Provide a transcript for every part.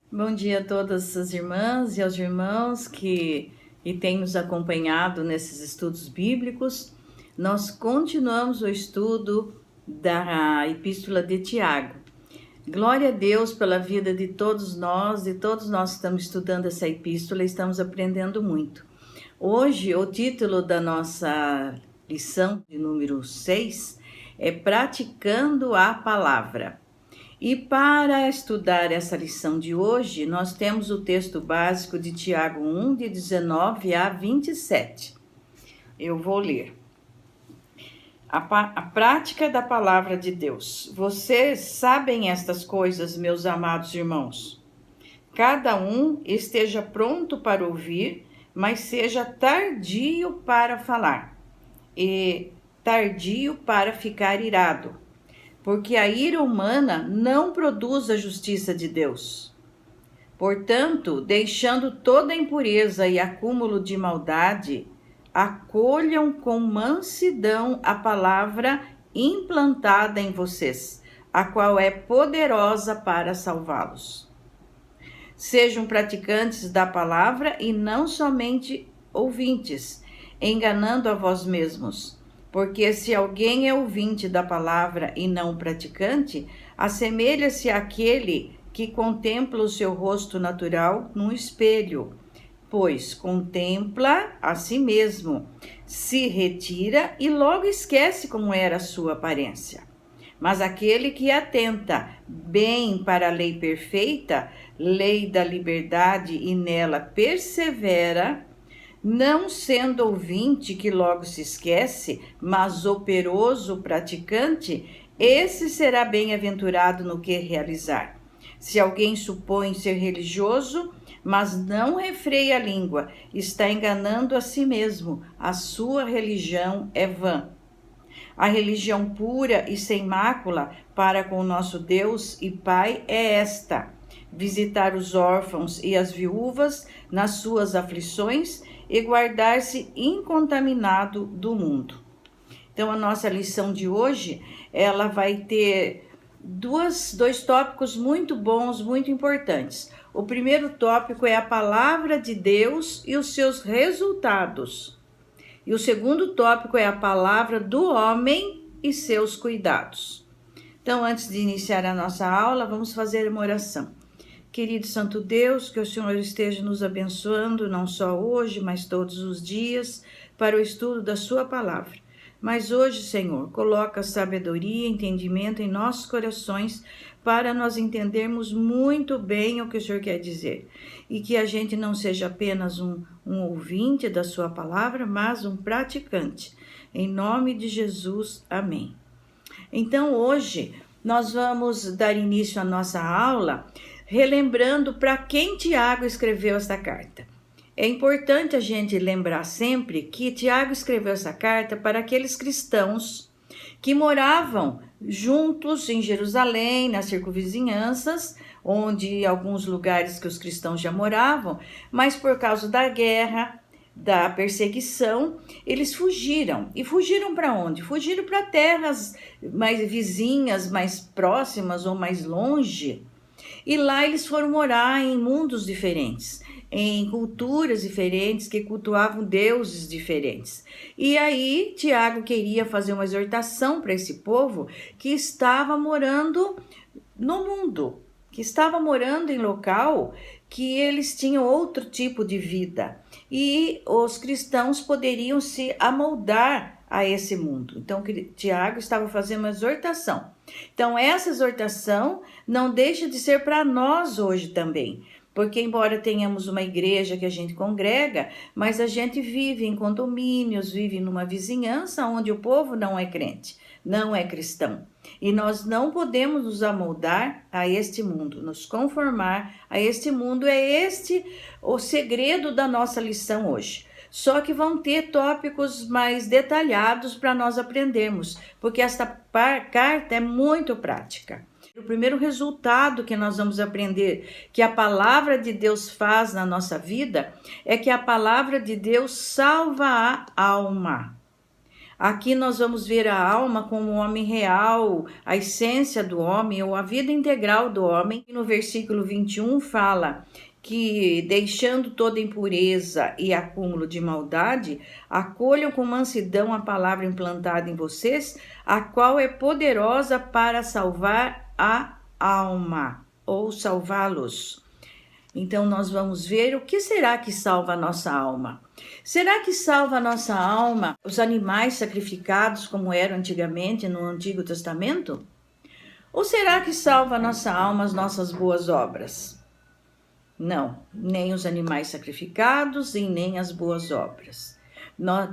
Bom dia a todas as irmãs e aos irmãos que têm nos acompanhado nesses estudos bíblicos. Nós continuamos o estudo da Epístola de Tiago. Glória a Deus pela vida de todos nós, estamos estudando essa epístola e estamos aprendendo muito. Hoje, o título da nossa lição de número 6 é Praticando a Palavra. E para estudar essa lição de hoje, nós temos o texto básico de Tiago 1, de 19 a 27. Eu vou ler. A prática da palavra de Deus. Vocês sabem estas coisas, meus amados irmãos. Cada um esteja pronto para ouvir, mas seja tardio para falar e tardio para ficar irado, porque a ira humana não produz a justiça de Deus. Portanto, deixando toda impureza e acúmulo de maldade, acolham com mansidão a palavra implantada em vocês, a qual é poderosa para salvá-los. Sejam praticantes da palavra e não somente ouvintes, enganando a vós mesmos. Porque se alguém é ouvinte da palavra e não praticante, assemelha-se àquele que contempla o seu rosto natural num espelho, pois contempla a si mesmo, se retira e logo esquece como era a sua aparência. Mas aquele que atenta bem para a lei perfeita, lei da liberdade, e nela persevera, não sendo ouvinte que logo se esquece, mas operoso praticante, esse será bem-aventurado no que realizar. Se alguém supõe ser religioso, mas não refreia a língua, está enganando a si mesmo, a sua religião é vã. A religião pura e sem mácula para com o nosso Deus e Pai é esta: visitar os órfãos e as viúvas nas suas aflições e guardar-se incontaminado do mundo. Então, a nossa lição de hoje, ela vai ter dois tópicos muito bons, muito importantes. O primeiro tópico é a palavra de Deus e os seus resultados. E o segundo tópico é a palavra do homem e seus cuidados. Então, antes de iniciar a nossa aula, vamos fazer uma oração. Querido Santo Deus, que o Senhor esteja nos abençoando, não só hoje, mas todos os dias, para o estudo da sua palavra. Mas hoje, Senhor, coloca sabedoria e entendimento em nossos corações para nós entendermos muito bem o que o Senhor quer dizer. E que a gente não seja apenas um ouvinte da sua palavra, mas um praticante. Em nome de Jesus, amém. Então, hoje, nós vamos dar início à nossa aula relembrando para quem Tiago escreveu essa carta. É importante a gente lembrar sempre que Tiago escreveu essa carta para aqueles cristãos que moravam juntos em Jerusalém, nas circunvizinhanças, onde alguns lugares que os cristãos já moravam, mas por causa da guerra, da perseguição, eles fugiram. E fugiram para onde? Fugiram para terras mais vizinhas, mais próximas ou mais longe. E lá eles foram morar em mundos diferentes, em culturas diferentes, que cultuavam deuses diferentes. E aí Tiago queria fazer uma exortação para esse povo que estava morando no mundo, que estava morando em local que eles tinham outro tipo de vida. E os cristãos poderiam se amoldar a esse mundo. Então, Tiago estava fazendo uma exortação. Então, essa exortação não deixa de ser para nós hoje também. Porque, embora tenhamos uma igreja que a gente congrega, mas a gente vive em condomínios, vive numa vizinhança onde o povo não é crente, não é cristão. E nós não podemos nos amoldar a este mundo, nos conformar a este mundo. É este o segredo da nossa lição hoje. Só que vão ter tópicos mais detalhados para nós aprendermos, porque esta carta é muito prática. O primeiro resultado que nós vamos aprender que a palavra de Deus faz na nossa vida é que a palavra de Deus salva a alma. Aqui nós vamos ver a alma como o homem real, a essência do homem, ou a vida integral do homem. No versículo 21 fala que, deixando toda impureza e acúmulo de maldade, acolham com mansidão a palavra implantada em vocês, a qual é poderosa para salvar a alma, ou salvá-los. Então nós vamos ver o que será que salva a nossa alma. Será que salva a nossa alma os animais sacrificados como eram antigamente no Antigo Testamento? Ou será que salva a nossa alma as nossas boas obras? Não, nem os animais sacrificados e nem as boas obras.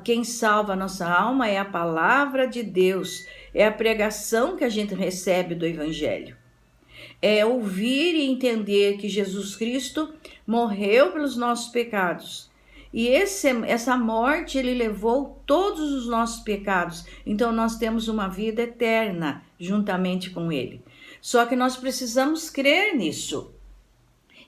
Quem salva a nossa alma é a palavra de Deus, é a pregação que a gente recebe do Evangelho. É ouvir e entender que Jesus Cristo morreu pelos nossos pecados. E essa morte, ele levou todos os nossos pecados. Então, nós temos uma vida eterna juntamente com ele. Só que nós precisamos crer nisso.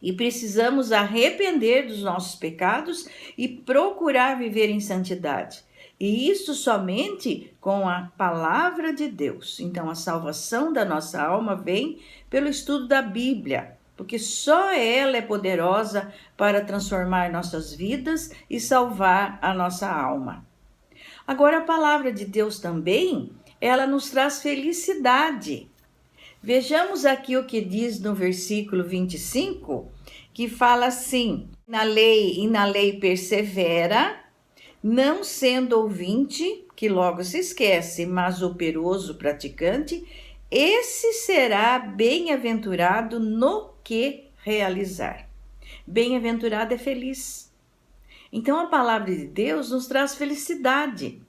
E precisamos arrepender dos nossos pecados e procurar viver em santidade. E isso somente com a palavra de Deus. Então, a salvação da nossa alma vem pelo estudo da Bíblia, porque só ela é poderosa para transformar nossas vidas e salvar a nossa alma. Agora, a palavra de Deus também, ela nos traz felicidade. Vejamos aqui o que diz no versículo 25, que fala assim: na lei persevera, não sendo ouvinte, que logo se esquece, mas operoso praticante, esse será bem-aventurado no que realizar. Bem-aventurado é feliz. Então a palavra de Deus nos traz felicidade.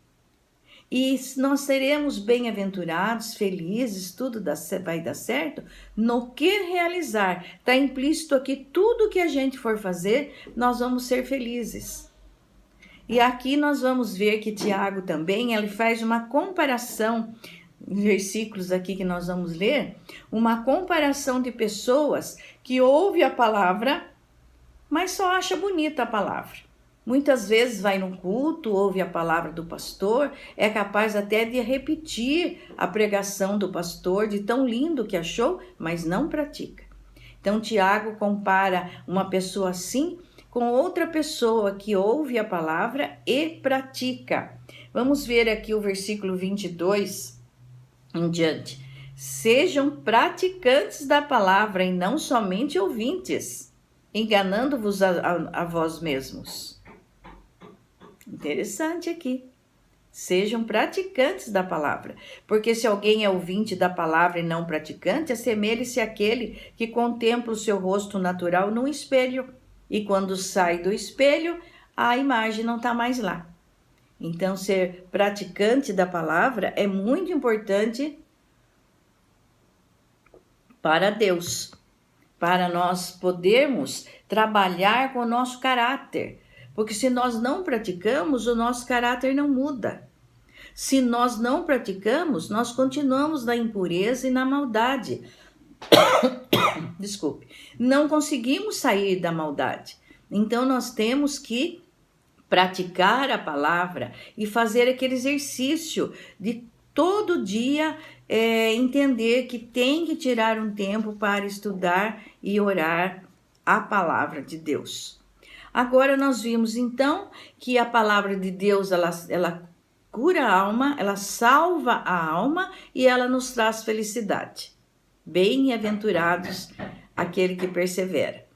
E nós seremos bem-aventurados, felizes, tudo vai dar certo no que realizar. Está implícito aqui, tudo que a gente for fazer, nós vamos ser felizes. E aqui nós vamos ver que Tiago também, ele faz uma comparação, versículos aqui que nós vamos ler, uma comparação de pessoas que ouvem a palavra, mas só acha bonita a palavra. Muitas vezes vai num culto, ouve a palavra do pastor, é capaz até de repetir a pregação do pastor, de tão lindo que achou, mas não pratica. Então Tiago compara uma pessoa assim com outra pessoa que ouve a palavra e pratica. Vamos ver aqui o versículo 22 em diante. Sejam praticantes da palavra e não somente ouvintes, enganando-vos a vós mesmos. Interessante aqui. Sejam praticantes da palavra, porque se alguém é ouvinte da palavra e não praticante, assemelhe-se àquele que contempla o seu rosto natural num espelho, e quando sai do espelho, a imagem não está mais lá. Então, ser praticante da palavra é muito importante para Deus, para nós podermos trabalhar com o nosso caráter. Porque se nós não praticamos, o nosso caráter não muda. Se nós não praticamos, nós continuamos na impureza e na maldade. Desculpe. Não conseguimos sair da maldade. Então, nós temos que praticar a palavra e fazer aquele exercício de todo dia entender que tem que tirar um tempo para estudar e orar a palavra de Deus. Agora nós vimos então que a palavra de Deus ela cura a alma, ela salva a alma e ela nos traz felicidade. Bem-aventurados aquele que persevera.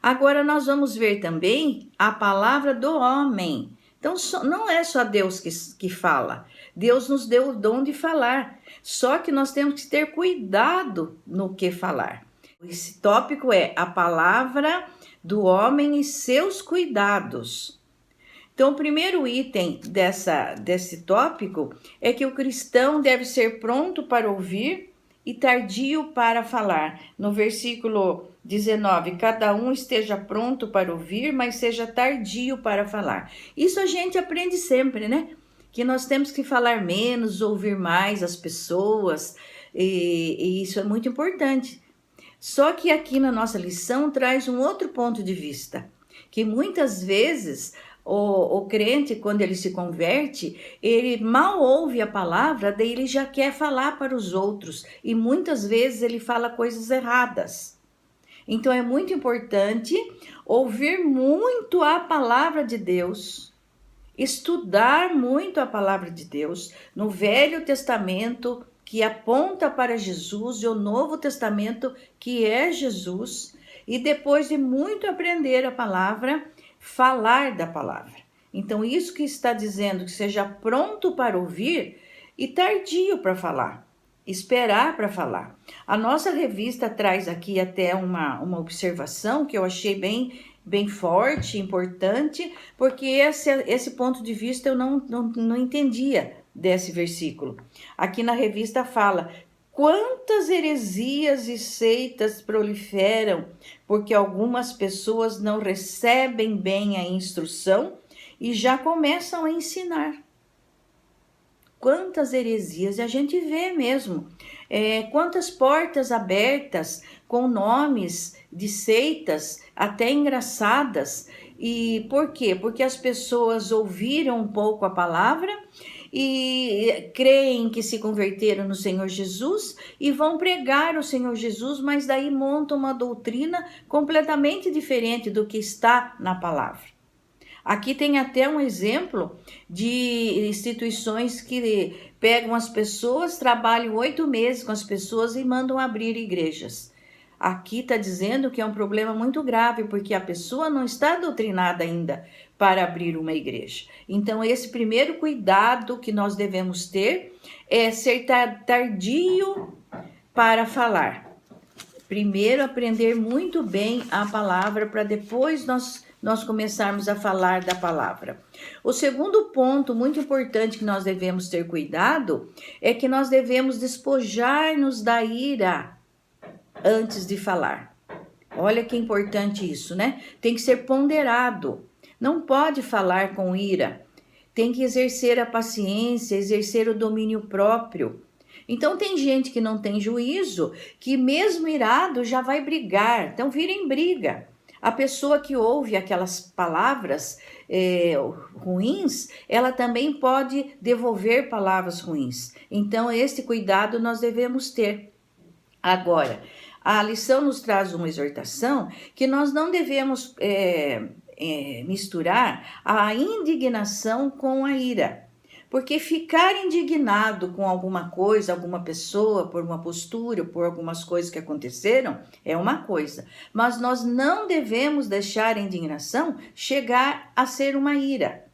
Agora nós vamos ver também a palavra do homem. Então não é só Deus que fala, Deus nos deu o dom de falar, só que nós temos que ter cuidado no que falar. Esse tópico é a palavra do homem e seus cuidados. Então, o primeiro item desse tópico é que o cristão deve ser pronto para ouvir e tardio para falar. No versículo 19, cada um esteja pronto para ouvir, mas seja tardio para falar. Isso a gente aprende sempre, né? Que nós temos que falar menos, ouvir mais as pessoas, e isso é muito importante. Só que aqui na nossa lição traz um outro ponto de vista, que muitas vezes O crente, quando ele se converte, ele mal ouve a palavra, daí ele já quer falar para os outros. E muitas vezes ele fala coisas erradas. Então é muito importante ouvir muito a palavra de Deus, estudar muito a palavra de Deus, no Velho Testamento, que aponta para Jesus, e o Novo Testamento, que é Jesus, e depois de muito aprender a palavra, falar da palavra. Então, isso que está dizendo que seja pronto para ouvir e tardio para falar, esperar para falar. A nossa revista traz aqui até uma observação que eu achei bem forte, importante, porque esse ponto de vista eu não entendia desse versículo. Aqui na revista fala: quantas heresias e seitas proliferam, porque algumas pessoas não recebem bem a instrução e já começam a ensinar. Quantas heresias, e a gente vê mesmo, quantas portas abertas com nomes de seitas até engraçadas. E por quê? Porque as pessoas ouviram um pouco a palavra e creem que se converteram no Senhor Jesus e vão pregar o Senhor Jesus, mas daí montam uma doutrina completamente diferente do que está na palavra. Aqui tem até um exemplo de instituições que pegam as pessoas, trabalham 8 meses com as pessoas e mandam abrir igrejas. Aqui está dizendo que é um problema muito grave, porque a pessoa não está doutrinada ainda para abrir uma igreja. Então, esse primeiro cuidado que nós devemos ter é ser tardio para falar. Primeiro, aprender muito bem a palavra para depois nós começarmos a falar da palavra. O segundo ponto muito importante que nós devemos ter cuidado é que nós devemos despojar-nos da ira antes de falar. Olha que importante isso, né? Tem que ser ponderado. Não pode falar com ira. Tem que exercer a paciência, exercer o domínio próprio. Então tem gente que não tem juízo, que mesmo irado já vai brigar. Então vira em briga. A pessoa que ouve aquelas palavras ruins, ela também pode devolver palavras ruins. Então esse cuidado nós devemos ter. Agora, a lição nos traz uma exortação que nós não devemos misturar a indignação com a ira. Porque ficar indignado com alguma coisa, alguma pessoa, por uma postura, por algumas coisas que aconteceram, é uma coisa. Mas nós não devemos deixar a indignação chegar a ser uma ira.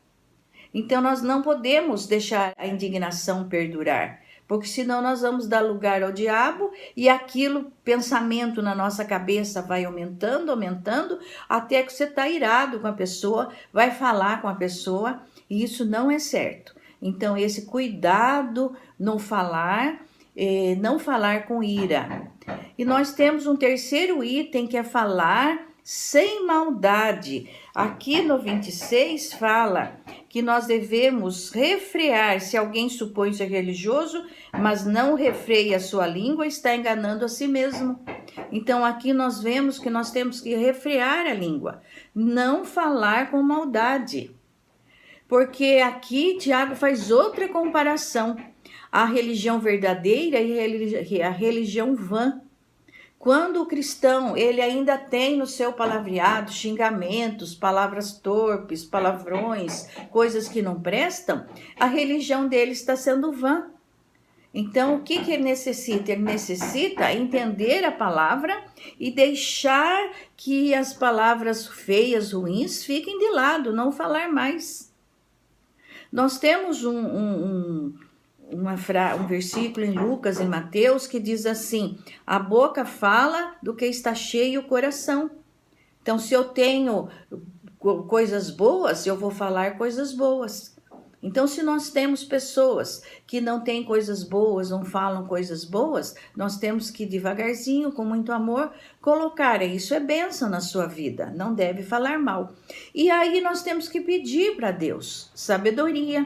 Então nós não podemos deixar a indignação perdurar, porque senão nós vamos dar lugar ao diabo e aquilo, pensamento na nossa cabeça vai aumentando, até que você está irado com a pessoa, vai falar com a pessoa e isso não é certo. Então, esse cuidado não falar com ira. E nós temos um terceiro item que é falar sem maldade. Aqui no 26 fala que nós devemos refrear. Se alguém supõe ser religioso, mas não refreia a sua língua, está enganando a si mesmo. Então, aqui nós vemos que nós temos que refrear a língua, não falar com maldade. Porque aqui Tiago faz outra comparação, a religião verdadeira e a religião vã. Quando o cristão, ele ainda tem no seu palavreado xingamentos, palavras torpes, palavrões, coisas que não prestam, a religião dele está sendo vã. Então, o que ele necessita? Ele necessita entender a palavra e deixar que as palavras feias, ruins, fiquem de lado, não falar mais. Nós temos um versículo em Lucas e Mateus que diz assim: a boca fala do que está cheio o coração. Então, se eu tenho coisas boas, eu vou falar coisas boas. Então, se nós temos pessoas que não têm coisas boas, não falam coisas boas, nós temos que devagarzinho, com muito amor, colocar. Isso é bênção na sua vida, não deve falar mal. E aí nós temos que pedir para Deus sabedoria.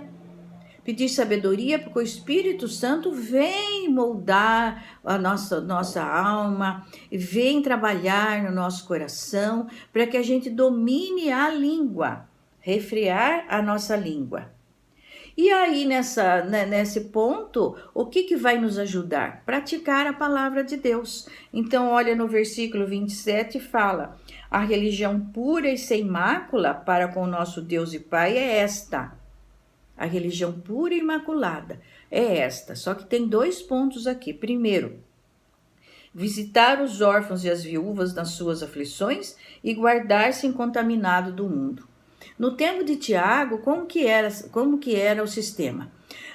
Pedir sabedoria porque o Espírito Santo vem moldar a nossa alma, vem trabalhar no nosso coração para que a gente domine a língua. refrear a nossa língua. E aí, nesse ponto, o que vai nos ajudar? Praticar a palavra de Deus. Então, olha no versículo 27, fala: a religião pura e sem mácula para com o nosso Deus e Pai é esta. A religião pura e imaculada é esta. Só que tem 2 pontos aqui. Primeiro, visitar os órfãos e as viúvas nas suas aflições e guardar-se incontaminado do mundo. No tempo de Tiago, como que era o sistema?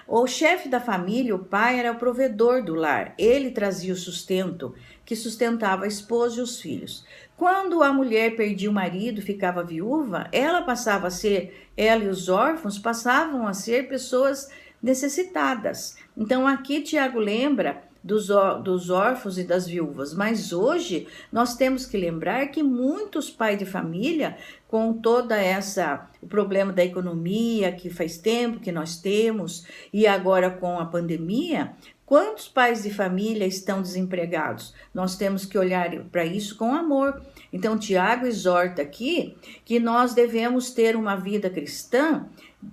O chefe da família, o pai, era o provedor do lar. Ele trazia o sustento, que sustentava a esposa e os filhos. Quando a mulher perdia o marido, ficava viúva, ela e os órfãos passavam a ser pessoas necessitadas. Então aqui Tiago lembra dos órfãos e das viúvas, mas hoje nós temos que lembrar que muitos pais de família, com o problema da economia que faz tempo que nós temos, e agora com a pandemia, quantos pais de família estão desempregados? Nós temos que olhar para isso com amor. Então Tiago exorta aqui que nós devemos ter uma vida cristã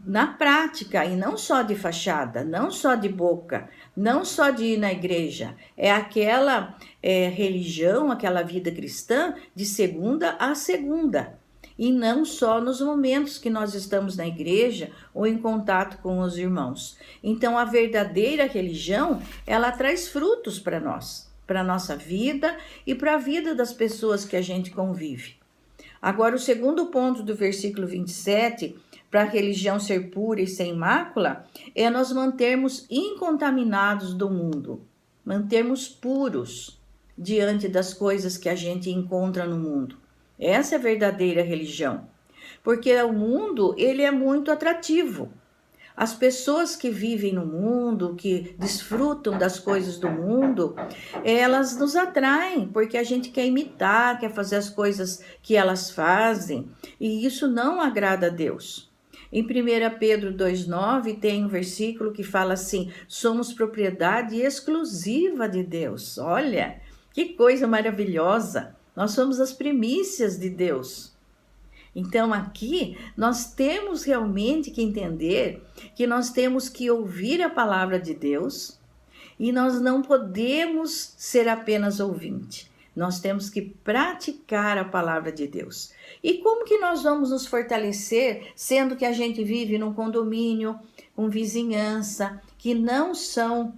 na prática, e não só de fachada, não só de boca, não só de ir na igreja. É aquela religião, aquela vida cristã de segunda a segunda, e não só nos momentos que nós estamos na igreja ou em contato com os irmãos. Então a verdadeira religião, ela traz frutos para nós, para a nossa vida e para a vida das pessoas que a gente convive. Agora, o segundo ponto do versículo 27, para a religião ser pura e sem mácula, é nós mantermos incontaminados do mundo, mantermos puros diante das coisas que a gente encontra no mundo. Essa é a verdadeira religião, porque o mundo, ele é muito atrativo. As pessoas que vivem no mundo, que desfrutam das coisas do mundo, elas nos atraem, porque a gente quer imitar, quer fazer as coisas que elas fazem, e isso não agrada a Deus. Em 1 Pedro 2,9 tem um versículo que fala assim: somos propriedade exclusiva de Deus. Olha, que coisa maravilhosa! Nós somos as primícias de Deus. Então aqui nós temos realmente que entender que nós temos que ouvir a palavra de Deus e nós não podemos ser apenas ouvinte. Nós temos que praticar a palavra de Deus. E como que nós vamos nos fortalecer, sendo que a gente vive num condomínio, com vizinhança, que não são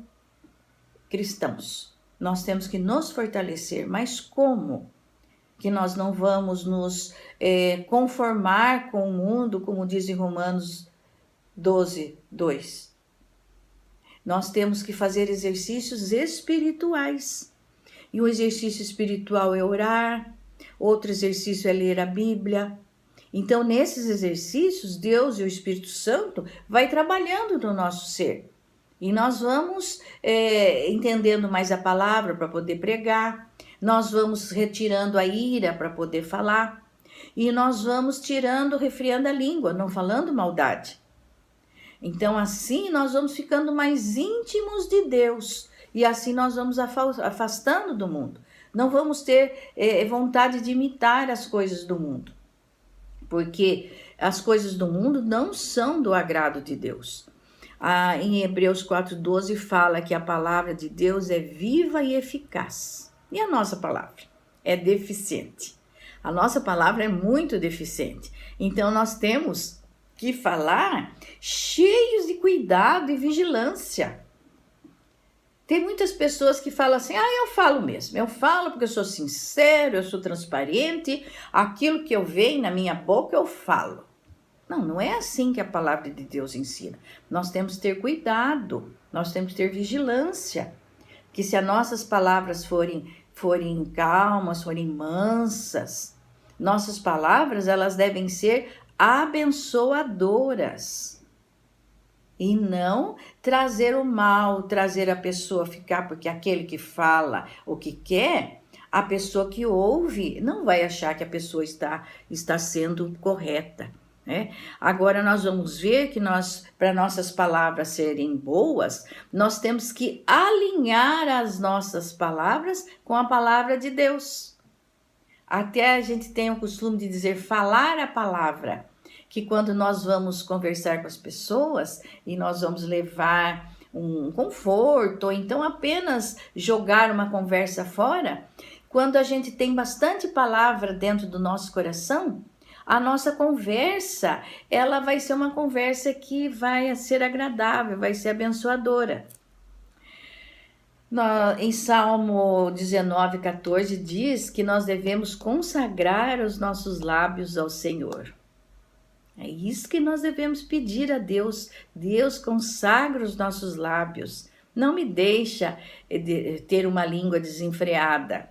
cristãos? Nós temos que nos fortalecer, mas como? Que nós não vamos nos conformar com o mundo, como diz em Romanos 12:2. Nós temos que fazer exercícios espirituais. E um exercício espiritual é orar, outro exercício é ler a Bíblia. Então, nesses exercícios, Deus e o Espírito Santo vai trabalhando no nosso ser. E nós vamos entendendo mais a palavra para poder pregar. Nós vamos retirando a ira para poder falar. E nós vamos refreando a língua, não falando maldade. Então, assim, nós vamos ficando mais íntimos de Deus. E assim nós vamos afastando do mundo. Não vamos ter vontade de imitar as coisas do mundo. Porque as coisas do mundo não são do agrado de Deus. Em Hebreus 4:12 fala que a palavra de Deus é viva e eficaz. E a nossa palavra é deficiente. A nossa palavra é muito deficiente. Então nós temos que falar cheios de cuidado e vigilância. Tem muitas pessoas que falam assim: eu falo mesmo, eu falo porque eu sou sincero, eu sou transparente, aquilo que eu vejo na minha boca eu falo. Não, não é assim que a palavra de Deus ensina. Nós temos que ter cuidado, nós temos que ter vigilância, que se as nossas palavras forem calmas, forem mansas, nossas palavras elas devem ser abençoadoras. E não trazer o mal, trazer a pessoa a ficar, porque aquele que fala o que quer, a pessoa que ouve não vai achar que a pessoa está sendo correta, né? Agora nós vamos ver que para nossas palavras serem boas, nós temos que alinhar as nossas palavras com a palavra de Deus. Até a gente tem o costume de dizer falar a palavra. que quando nós vamos conversar com as pessoas e nós vamos levar um conforto, ou então apenas jogar uma conversa fora, quando a gente tem bastante palavra dentro do nosso coração, a nossa conversa, ela vai ser uma conversa que vai ser agradável, vai ser abençoadora. Em Salmo 19:14 diz que nós devemos consagrar os nossos lábios ao Senhor. É isso que nós devemos pedir a Deus. Deus, consagra os nossos lábios. Não me deixa ter uma língua desenfreada.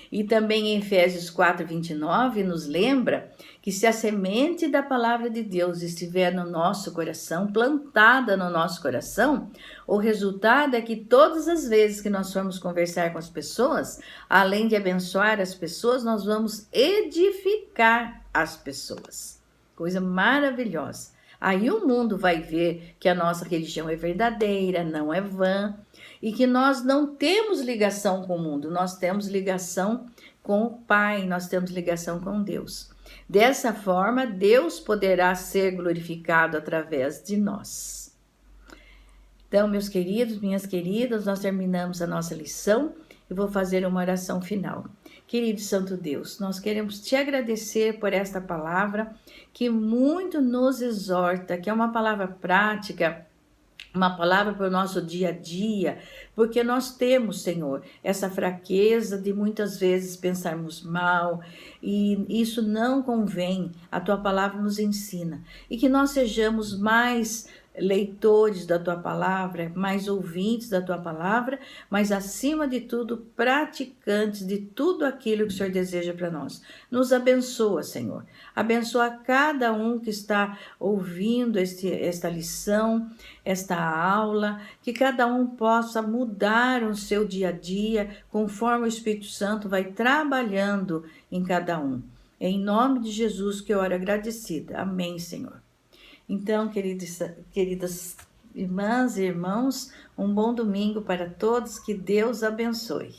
E também em Efésios 4:29 nos lembra que se a semente da palavra de Deus estiver no nosso coração, plantada no nosso coração, o resultado é que todas as vezes que nós formos conversar com as pessoas, além de abençoar as pessoas, nós vamos edificar as pessoas. Coisa maravilhosa. Aí o mundo vai ver que a nossa religião é verdadeira, não é vã, e que nós não temos ligação com o mundo, nós temos ligação com o Pai, nós temos ligação com Deus. Dessa forma, Deus poderá ser glorificado através de nós. Então, meus queridos, minhas queridas, nós terminamos a nossa lição e vou fazer uma oração final. Querido Santo Deus, nós queremos te agradecer por esta palavra que muito nos exorta, que é uma palavra prática, uma palavra para o nosso dia a dia, porque nós temos, Senhor, essa fraqueza de muitas vezes pensarmos mal, e isso não convém. A tua palavra nos ensina, e que nós sejamos mais leitores da tua palavra, mais ouvintes da tua palavra, mas acima de tudo, praticantes de tudo aquilo que o Senhor deseja para nós. Nos abençoa, Senhor. Abençoa cada um que está ouvindo esta lição, esta aula, que cada um possa mudar o seu dia a dia, conforme o Espírito Santo vai trabalhando em cada um. É em nome de Jesus que eu oro agradecida. Amém, Senhor. Então, queridas irmãs e irmãos, um bom domingo para todos, que Deus abençoe.